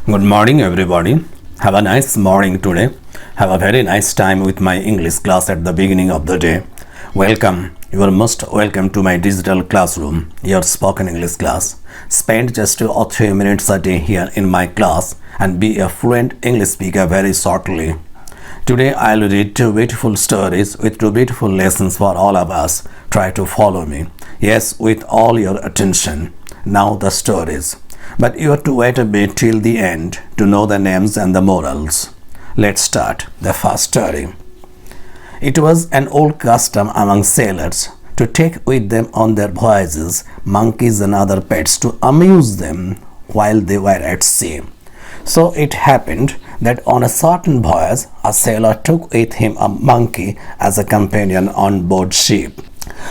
Good morning, everybody. Have a nice morning today. Have a very nice time with my English class at the beginning of the day. Welcome. You are most welcome to my digital classroom, your spoken English class. Spend just 2 or 3 minutes a day here in my class and be a fluent English speaker very shortly. Today I'll read 2 beautiful stories with 2 beautiful lessons for all of us. Try to follow me. Yes, with all your attention. Now the stories. But you have to wait a bit till the end to know the names and the morals. Let's start the first story. It was an old custom among sailors to take with them on their voyages monkeys and other pets to amuse them while they were at sea. So it happened that on a certain voyage, a sailor took with him a monkey as a companion on board ship.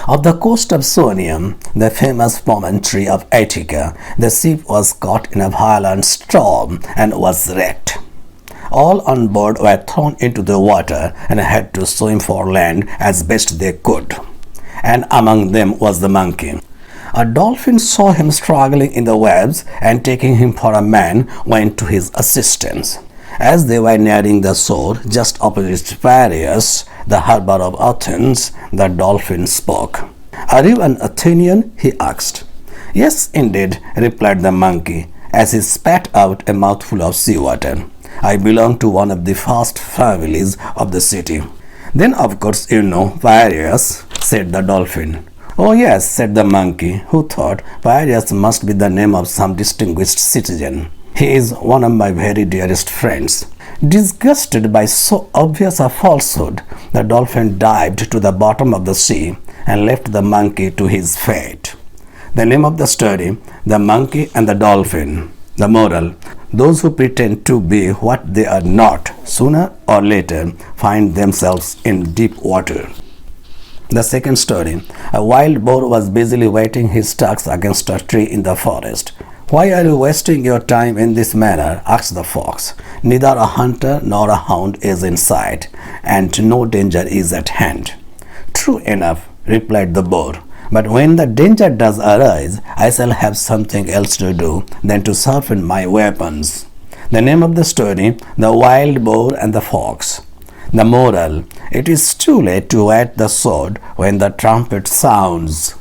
Off the coast of Sonium, the famous promontory of Attica, the ship was caught in a violent storm and was wrecked. All on board were thrown into the water and had to swim for land as best they could. And among them was the monkey. A dolphin saw him struggling in the waves and taking him for a man went to his assistance. As they were nearing the shore just opposite Piraeus, the harbor of Athens, the dolphin spoke. "Are you an Athenian?" he asked. "Yes, indeed," replied the monkey, as he spat out a mouthful of seawater. "I belong to one of the first families of the city." "Then of course you know Piraeus," said the dolphin. "Oh yes," said the monkey, who thought Piraeus must be the name of some distinguished citizen. "He is one of my very dearest friends." Disgusted by so obvious a falsehood, the dolphin dived to the bottom of the sea and left the monkey to his fate. The name of the story, The Monkey and the Dolphin. The moral, those who pretend to be what they are not, sooner or later find themselves in deep water. The second story, a wild boar was busily whetting his tusks against a tree in the forest. "Why are you wasting your time in this manner?" asked the fox. "Neither a hunter nor a hound is in sight, and no danger is at hand." "True enough," replied the boar, "but when the danger does arise, I shall have something else to do than to sharpen my weapons." The name of the story, The Wild Boar and the Fox. The moral, it is too late to whet the sword when the trumpet sounds.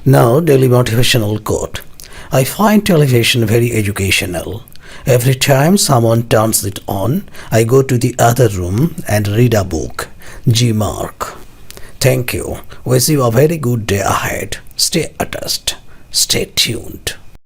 Now, daily motivational quote. I find television very educational. Every time someone turns it on, I go to the other room and read a book. G. Mark. Thank you. Wish you a very good day ahead. Stay attached. Stay tuned.